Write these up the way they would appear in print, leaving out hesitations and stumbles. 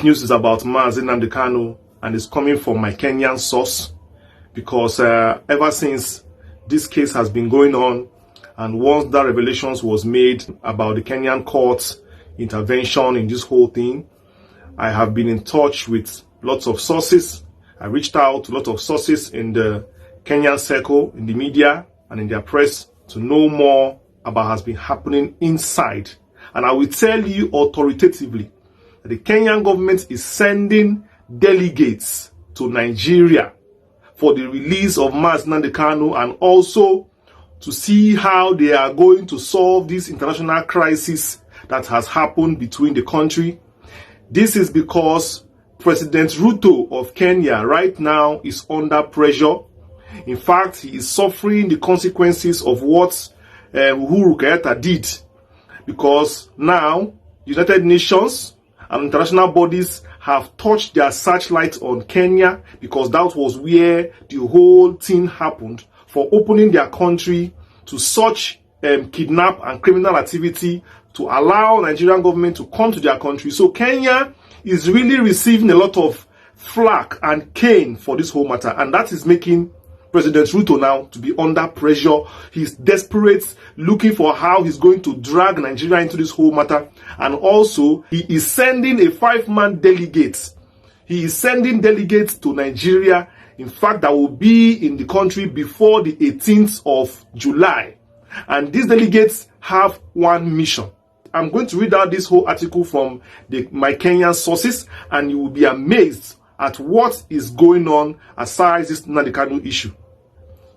News is about Mazi Kanu and it's coming from my Kenyan source because ever since this case has been going on and once that revelations was made about the Kenyan court's intervention in this whole thing, I have been in touch with lots of sources. I reached out to a lot of sources in the Kenyan circle, in the media and in their press to know more about what has been happening inside. And I will tell you authoritatively that the Kenyan government is sending delegates to Nigeria for the release of Mazi Kanu and also to see how they are going to solve this international crisis that has happened between the country. This is because President Ruto of Kenya right now is under pressure. In fact, he is suffering the consequences of what Uhuru Kenyatta did, because now United Nations and international bodies have touched their searchlight on Kenya because that was where the whole thing happened, for opening their country to such kidnap and criminal activity to allow Nigerian government to come to their country. So Kenya is really receiving a lot of flack and cane for this whole matter, and that is making President Ruto now to be under pressure. He's desperate, looking for how he's going to drag Nigeria into this whole matter. And also, he is sending a 5-man delegate. He is sending delegates to Nigeria, in fact, that will be in the country before the 18th of July. And these delegates have one mission. I'm going to read out this whole article from my Kenyan sources, and you will be amazed at what is going on aside this nnamdikanu issue.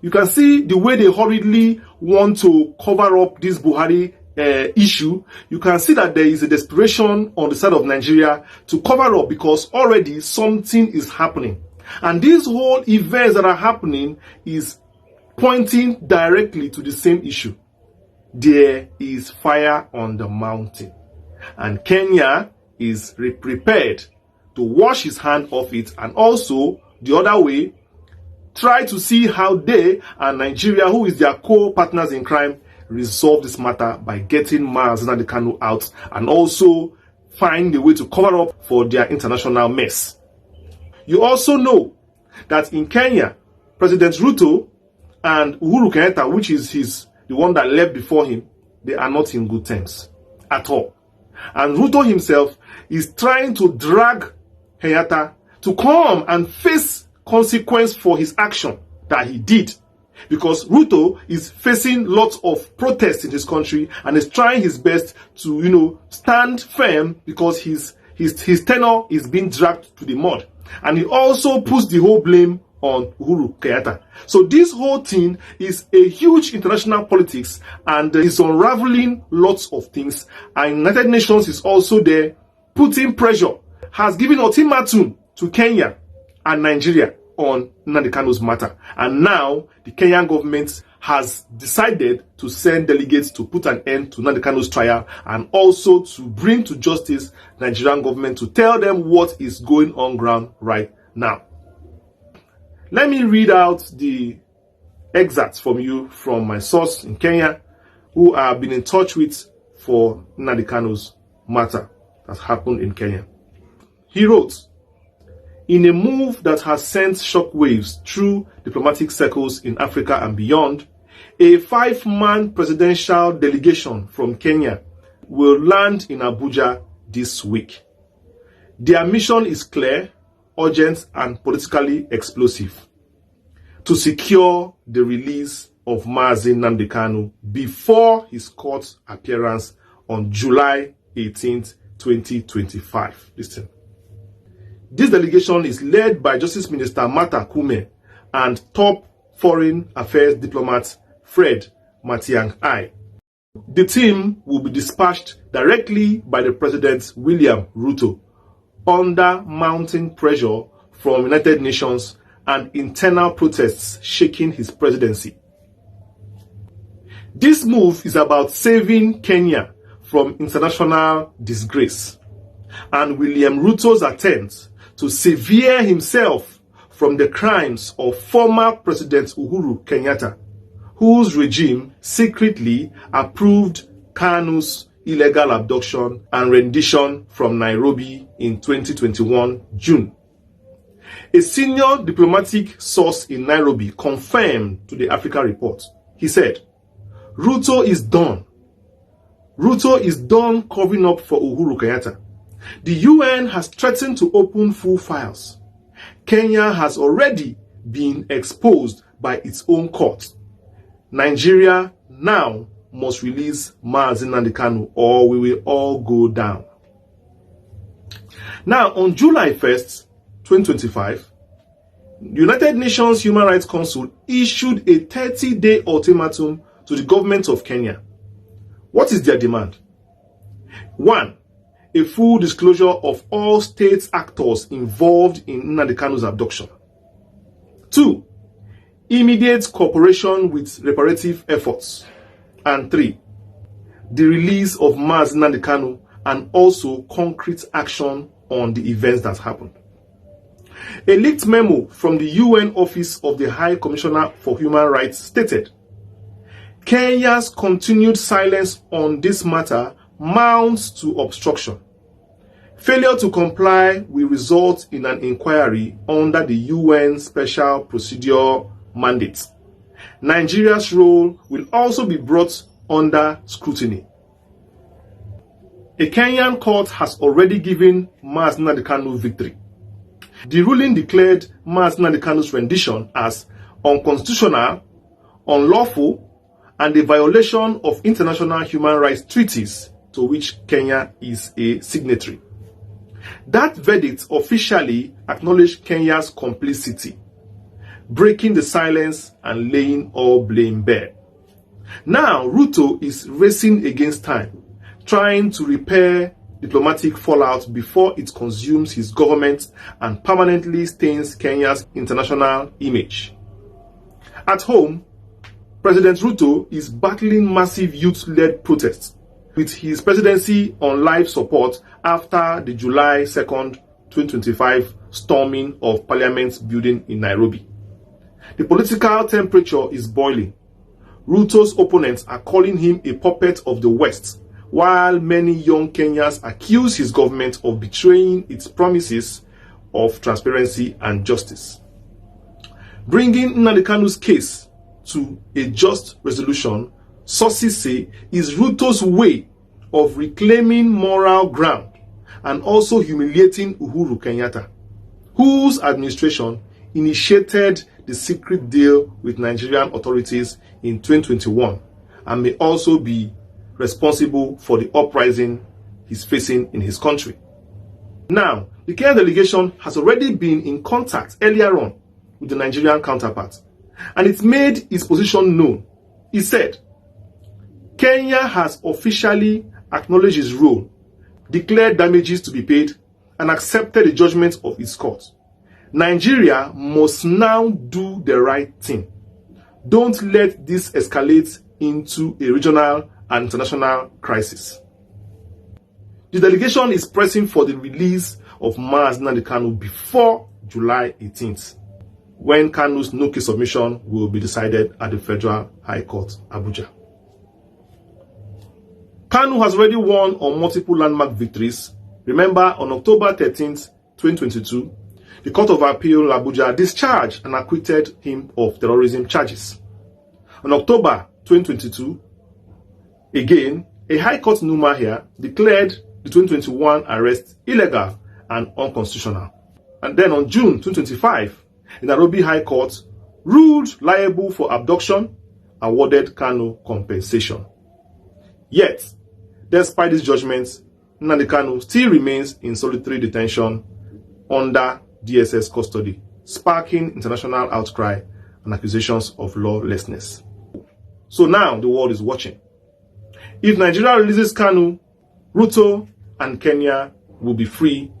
You can see the way they hurriedly want to cover up this Buhari issue. You can see that there is a desperation on the side of Nigeria to cover up because already something is happening. And these whole events that are happening is pointing directly to the same issue. There is fire on the mountain. And Kenya is prepared to wash his hand off it, and also the other way, try to see how they and Nigeria, who is their co-partners in crime, resolve this matter by getting Mazi Kanu out and also find a way to cover up for their international mess. You also know that in Kenya, President Ruto and Uhuru Kenyatta, which is the one that left before him, they are not in good terms at all. And Ruto himself is trying to drag Kenyatta to come and face consequence for his action that he did, because Ruto is facing lots of protests in his country and is trying his best to stand firm because his tenure is being dragged to the mud, and he also puts the whole blame on Uhuru Kenyatta. So this whole thing is a huge international politics and is unraveling lots of things, and United Nations is also there putting pressure, has given ultimatum to Kenya and Nigeria on Nnamdi Kanu's matter. And now the Kenyan government has decided to send delegates to put an end to Nnamdi Kanu's trial and also to bring to justice Nigerian government to tell them what is going on ground right now. Let me read out the excerpts from my source in Kenya, who I have been in touch with for Nnamdi Kanu's matter that happened in Kenya. He wrote, in a move that has sent shockwaves through diplomatic circles in Africa and beyond, a 5-man presidential delegation from Kenya will land in Abuja this week. Their mission is clear, urgent, and politically explosive: to secure the release of Mazi Kanu before his court appearance on July 18th, 2025. Listen. This delegation is led by Justice Minister Martha Koome and top foreign affairs diplomat Fred Matiang'i. The team will be dispatched directly by the President William Ruto under mounting pressure from United Nations and internal protests shaking his presidency. This move is about saving Kenya from international disgrace and William Ruto's attempt to sever himself from the crimes of former President Uhuru Kenyatta, whose regime secretly approved Kanu's illegal abduction and rendition from Nairobi in 2021 June. A senior diplomatic source in Nairobi confirmed to the Africa Report. He said, Ruto is done. Ruto is done covering up for Uhuru Kenyatta. The UN has threatened to open full files. Kenya has already been exposed by its own court. Nigeria now must release Mazi Nnamdikanu or we will all go down. Now, on July 1st, 2025, the United Nations Human Rights Council issued a 30-day ultimatum to the government of Kenya. What is their demand? 1. A full disclosure of all state actors involved in Nnamdi Kanu's abduction. 2. Immediate cooperation with reparative efforts. And 3. The release of Mazi Nnamdi Kanu and also concrete action on the events that happened. A leaked memo from the UN Office of the High Commissioner for Human Rights stated, Kenya's continued silence on this matter mounts to obstruction. Failure to comply will result in an inquiry under the UN Special Procedure mandate. Nigeria's role will also be brought under scrutiny. A Kenyan court has already given Mazi Nnamdi Kanu victory. The ruling declared Mazi Nnamdi Kanu's rendition as unconstitutional, unlawful, and a violation of international human rights treaties to which Kenya is a signatory. That verdict officially acknowledged Kenya's complicity, breaking the silence and laying all blame bare. Now, Ruto is racing against time, trying to repair diplomatic fallout before it consumes his government and permanently stains Kenya's international image. At home, President Ruto is battling massive youth-led protests with his presidency on life support after the July 2nd, 2025 storming of Parliament's building in Nairobi. The political temperature is boiling. Ruto's opponents are calling him a puppet of the West, while many young Kenyans accuse his government of betraying its promises of transparency and justice. Bringing Nnamdi Kanu's case to a just resolution, sources say, is Ruto's way of reclaiming moral ground and also humiliating Uhuru Kenyatta, whose administration initiated the secret deal with Nigerian authorities in 2021 and may also be responsible for the uprising he's facing in his country. Now, the Kenyan delegation has already been in contact earlier on with the Nigerian counterpart, and it made its position known. It said, Kenya has officially acknowledged its role, declared damages to be paid, and accepted the judgment of its court. Nigeria must now do the right thing. Don't let this escalate into a regional and international crisis. The delegation is pressing for the release of Mazi Nnamdi Kanu before July 18th, when Kanu's no-case submission will be decided at the Federal High Court, Abuja. Kanu has already won on multiple landmark victories. Remember, on October 13th, 2022, the Court of Appeal in Abuja discharged and acquitted him of terrorism charges. On October 2022, again, a High Court Numa here declared the 2021 arrest illegal and unconstitutional. And then on June 2025, the Nairobi High Court ruled liable for abduction, awarded Kanu compensation. Yet, despite these judgments, Nnamdi Kanu still remains in solitary detention under DSS custody, sparking international outcry and accusations of lawlessness. So now the world is watching. If Nigeria releases Kanu, Ruto and Kenya will be free,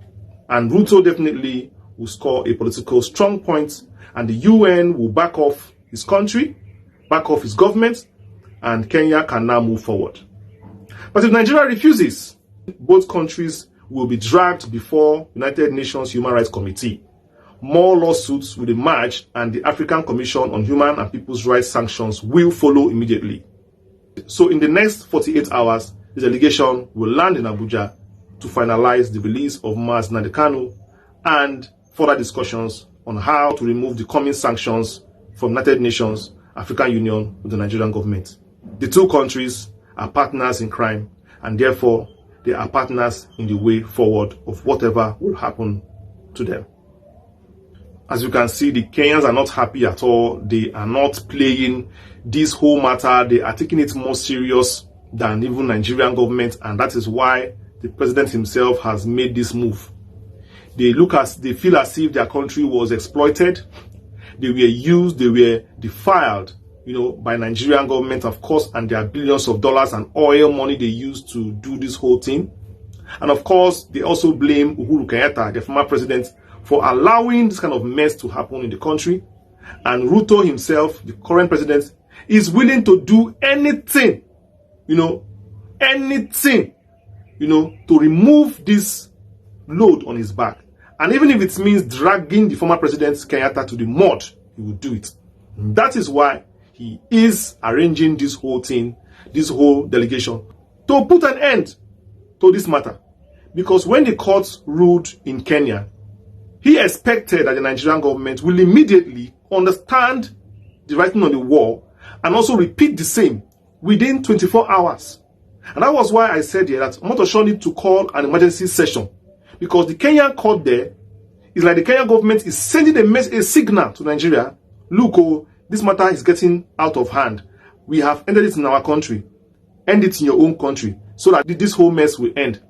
and Ruto definitely will score a political strong point, and the UN will back off his country, back off his government, and Kenya can now move forward. But if Nigeria refuses, both countries will be dragged before United Nations Human Rights Committee. More lawsuits will emerge, and the African Commission on Human and People's Rights sanctions will follow immediately. So in the next 48 hours, the delegation will land in Abuja to finalize the release of Mazi Kanu and further discussions on how to remove the coming sanctions from United Nations, African Union with the Nigerian government. The two countries are partners in crime, and therefore they are partners in the way forward of whatever will happen to them. As you can see, the Kenyans are not happy at all. They are not playing this whole matter. They are taking it more serious than even Nigerian government, and that is why the president himself has made this move. They feel as if their country was exploited. They were used, they were defiled, by Nigerian government, of course, and their billions of dollars and oil money they used to do this whole thing. And of course, they also blame Uhuru Kenyatta, the former president, for allowing this kind of mess to happen in the country. And Ruto himself, the current president, is willing to do anything, anything, to remove this load on his back. And even if it means dragging the former president Kenyatta to the mud, he will do it. And that is why he is arranging this whole thing, this whole delegation, to put an end to this matter. Because when the court ruled in Kenya, he expected that the Nigerian government will immediately understand the writing on the wall and also repeat the same within 24 hours. And that was why I said here that Motosho need to call an emergency session. Because the Kenyan court there is like the Kenyan government is sending a signal to Nigeria. Look, oh, this matter is getting out of hand. We have ended it in our country. End it in your own country so that this whole mess will end.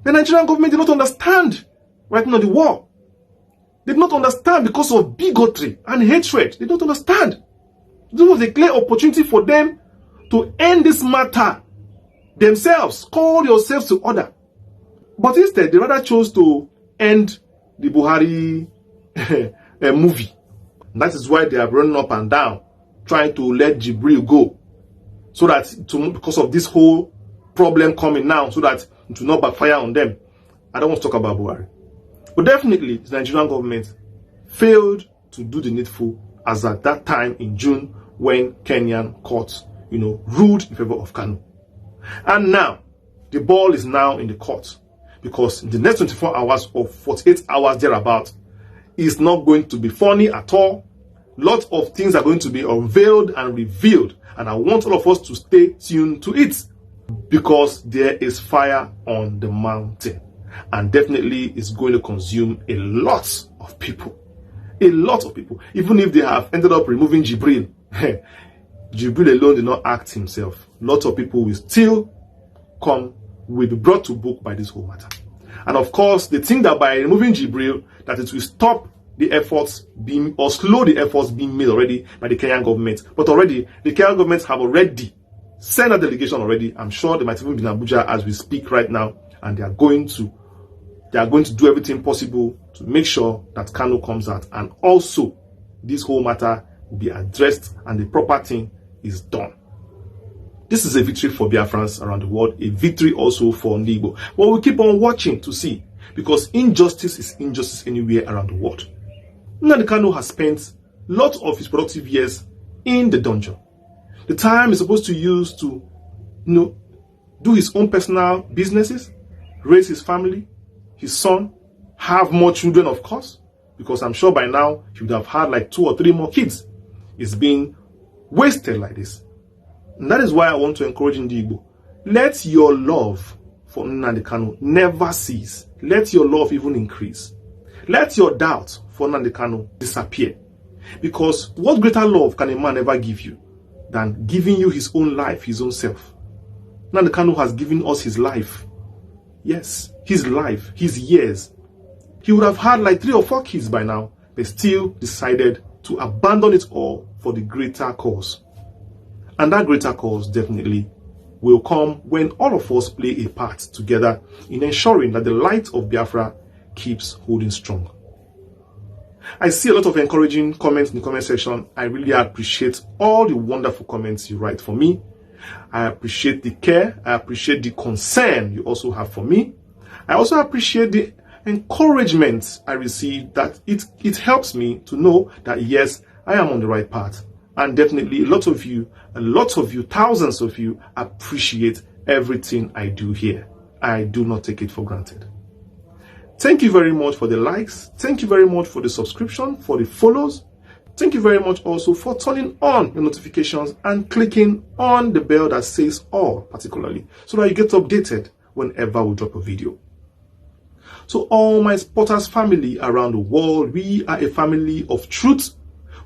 The Nigerian government did not understand writing on the wall. They did not understand because of bigotry and hatred. They don't understand. This was a clear opportunity for them to end this matter themselves. Call yourselves to order. But instead, they rather chose to end the Buhari movie. And that is why they are running up and down, trying to let Jibril go. So that, because of this whole problem coming now, so that it will not backfire on them. I don't want to talk about Buhari. But definitely, the Nigerian government failed to do the needful as at that time in June when Kenyan courts, ruled in favor of Kanu. And now, the ball is now in the court. Because in the next 24 hours or 48 hours thereabout, it's not going to be funny at all. Lots of things are going to be unveiled and revealed. And I want all of us to stay tuned to it. Because there is fire on the mountain. And definitely it's going to consume a lot of people. A lot of people. Even if they have ended up removing Jibril. Jibril alone did not act himself. Lots of people will still will be brought to book by this whole matter. And of course, they think that by removing Jibril, that it will stop the efforts or slow the efforts being made already by the Kenyan government. But already, the Kenyan government have already sent a delegation already. I'm sure they might even be in Abuja as we speak right now. And they are going to do everything possible to make sure that Kanu comes out. And also, this whole matter will be addressed and the proper thing is done. This is a victory for Biafrans around the world, a victory also for Igbo. But we'll keep on watching to see, because injustice is injustice anywhere around the world. Nnamdi Kanu has spent lots of his productive years in the dungeon. The time is supposed to use to, do his own personal businesses, raise his family, his son, have more children, of course, because I'm sure by now he would have had like 2 or 3 more kids. It's being wasted like this. And that is why I want to encourage Igbo. Let your love for Nnamdi Kanu never cease. Let your love even increase. Let your doubt for Nnamdi Kanu disappear. Because what greater love can a man ever give you than giving you his own life, his own self? Nnamdi Kanu has given us his life. Yes, his life, his years. He would have had like 3 or 4 kids by now, but still decided to abandon it all for the greater cause. And that greater cause definitely will come when all of us play a part together in ensuring that the light of Biafra keeps holding strong. I see a lot of encouraging comments in the comment section. I really appreciate all the wonderful comments you write for me. I appreciate the care. I appreciate the concern you also have for me. I also appreciate the encouragement I receive, that it helps me to know that yes, I am on the right path. And definitely a lot of you, thousands of you appreciate everything I do here. I do not take it for granted. Thank you very much for the likes. Thank you very much for the subscription, for the follows. Thank you very much also for turning on your notifications and clicking on the bell that says all, particularly, so that you get updated whenever we drop a video. So all my supporters family around the world, we are a family of truth.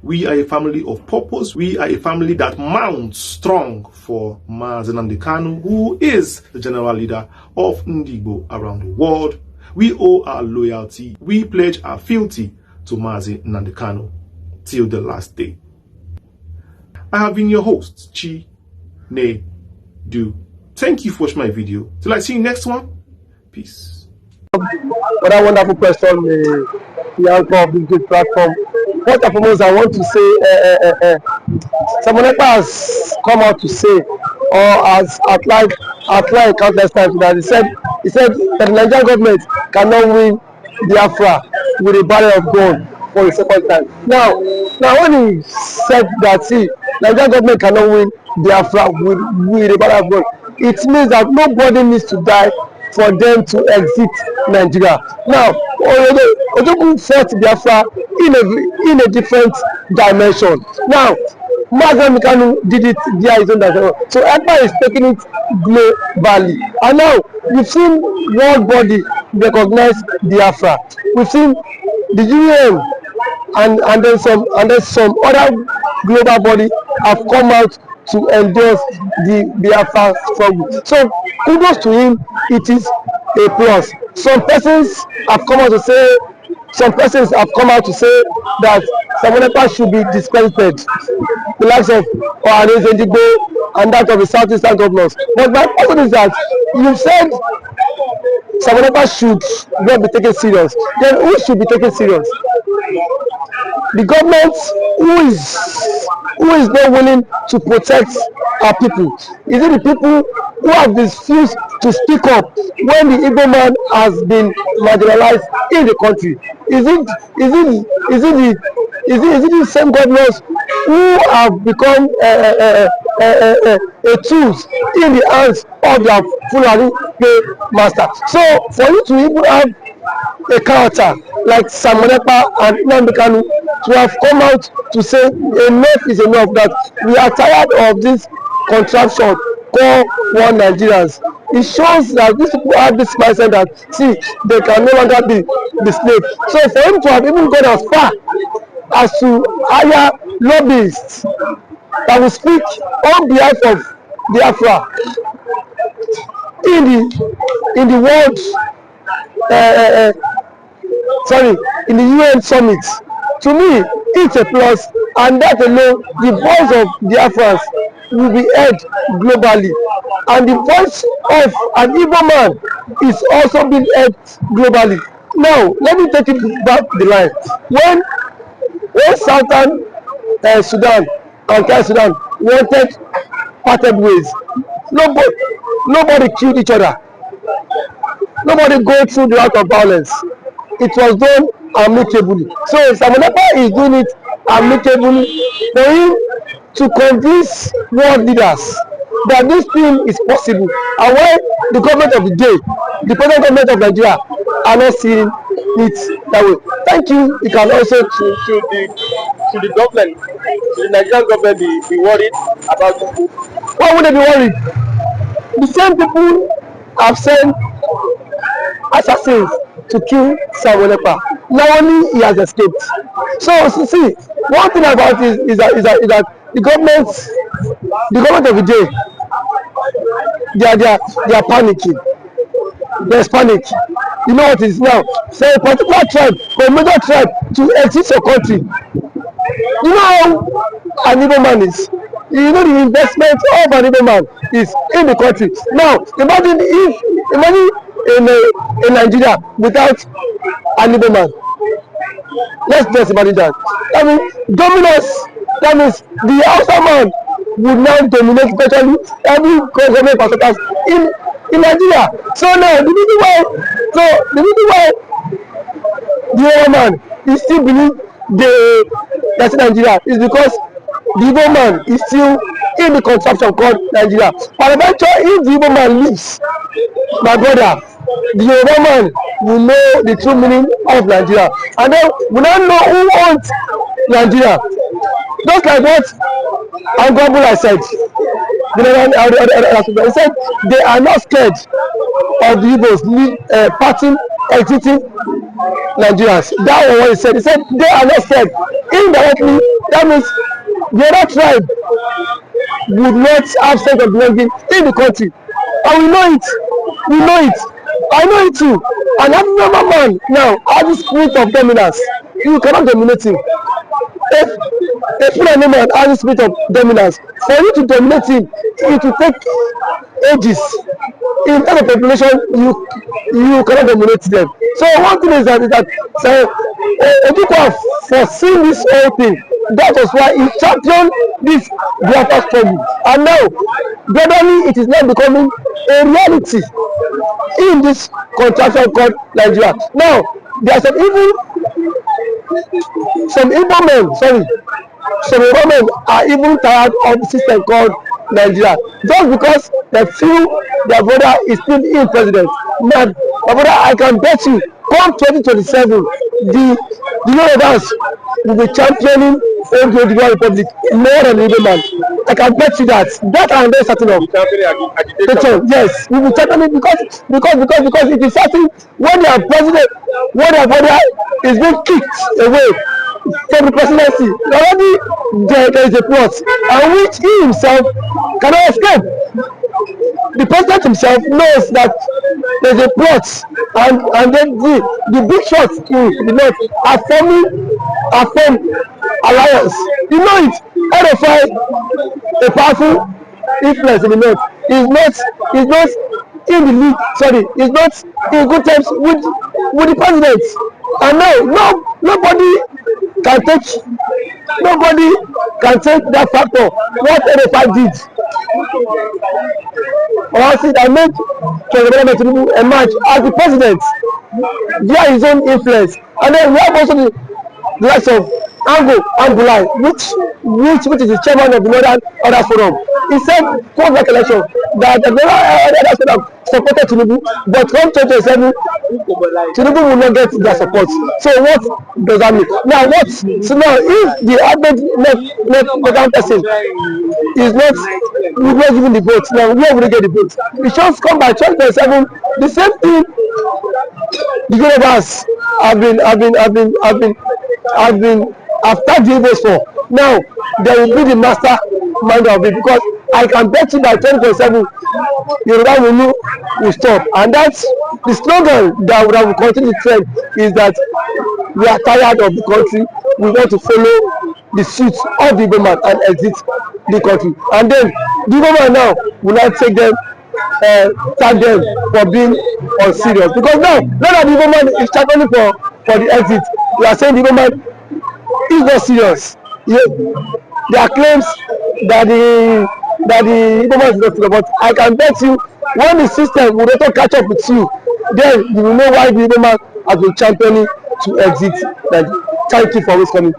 We are a family of purpose. We are a family that mounts strong for Mazi nnamdikanu, who is the general leader of Ndigbo around the world. We owe our loyalty. We pledge our fealty to Mazi nnamdikanu till the last day. I have been your host, Chi Ne Do. Thank you for watching my video. Till I see you next one. Peace. For that wonderful question, the anchor of this great platform. First and foremost, I want to say, someone has come out to say, or has outlined countless times that he said that the Nigerian government cannot win Biafra with a barrel of gold for the second time. Now when he said that, see, Nigerian government cannot win Biafra with a barrel of gold, it means that nobody needs to die for them to exit Nigeria. Now, Ojogun fought Biafra in a different dimension. Now, Mazi nnamdikanu did it via his own dimension. So everybody is taking it globally. And now, we've seen world body recognize Biafra. We've seen the UN and then some other global body have come out to endorse the Biafra struggle. So kudos to him, it is a plus. Some persons have come out to say that Samonekpa should be discredited, the likes of Ndigbo and that of the southeastern governors. But my question is that you said Samonekpa should not be taken serious. Then who should be taken serious? The government who is not willing to protect our people? Is it the people who have refused to speak up when the Igbo man has been marginalized in the country? Is it the same governors who have become a tools in the hands of their Fulani master? So for you to even have a character like Samonekpa and nnamdikanu to have come out to say enough is enough, that we are tired of this contraption called one Nigerians. It shows that these people have this mindset that, see, they can no longer be the slave. So for him to have even gone as far as to hire lobbyists that will speak on behalf of Biafra in the world in the UN summit, to me it's a plus, and that alone, the voice of Biafrans will be heard globally, and the voice of an Igbo man is also being heard globally. Now let me take it back the line. When Southern Sudan and Kenyan Sudan wanted parted ways, nobody killed each other. Nobody go through the route of violence. It was done amicably. So Samonekpa is doing it amicably for him to convince world leaders that this thing is possible, and why the government of the day, the present government of Nigeria, are not seeing it that way. Thank you. You can also to the government, to the Nigerian government, be worried about this. Why would they be worried? The same people have sent assassins to kill Samonekpa. Now only he has escaped. So see, one thing about it is that the government of the day, they are panicking. There's panic. You know what it is now? Say a particular tribe, or a major tribe, to exit your country. You know how an Igbo man is. You know the investment of an Igbo man is in the country. Now imagine in Nigeria without an Igbo man. Let's just imagine that. I mean, dominance. That means the Hausa man would now dominate virtually every government parastatals in Nigeria. So now the reason why the Igbo man is still believe that's Nigeria is because the Igbo man is still in the contraption called Nigeria. But eventually, if the Igbo man leaves, my brother, the Yoruba man will know the true meaning of Nigeria, and then we now know who owns Nigeria. Just like what Angobula said, he said they are not scared of the Igbos parting, exiting Nigerians. That was what he said. He said they are not scared. Indirectly, that means the other tribe would not have sense of belonging in the country, and we know it. We know it. I know it too. An African man now has the spirit of dominance. You cannot dominate him. If a Fulani man has the spirit of dominance, for you to dominate him, it will take ages. In terms of population, you cannot dominate them. So one thing is that Ojukwu foreseen this whole thing. That was why he championed this Biafra struggle. And now, gradually, it is now becoming a reality in this contraction called Nigeria. Now, there are some Igbo men are even tired of the system called Nigeria, just because they feel their brother is still in president. Now, my brother, I can bet you, come 2027, the Yorubas will be championing the Republic more than the Igbo man. I can bet you that. That I am very certain of. Yes, we will championing because it is certain when their president, when their brother is being kicked away from the presidency, already there is a plot, and which he himself cannot escape. The president himself knows that there is a plot, and then the big shots in the north are forming alliance. You know it. RFI, a powerful influence in the north, is not in the league. Sorry, is not in good terms with the president. And now nobody can take that factor. What RFI did. I made President Tinubu emerge as the president via his own influence, and then we have also the likes of Angulai, which is the chairman of the Northern Order Forum. He said, post that election, that the Northern Order Forum supported Tinubu, but come 2027, Tinubu will not get their support. So what does that mean? Now if the average left person is not giving the vote, now where will they get the vote? The shots come by 2027. The same thing the Yorubas have been after the Igbos for. Now they will be the mastermind of it, because I can bet you by 2027 Yoruba will stop, and that's the slogan that will continue to trend, is that we are tired of the country, we want to follow the suit of the Igbo man and exit the country, and then the Igbo man now will not take them, tag them for being unserious, because now that the Igbo man is championing for the exit, we are saying the Igbo man is not serious. There are claims that the Igbo man is not serious, but I can bet you when the system will not catch up with you, then you will know why the Igbo man has been championing to exit. Thank you for always coming.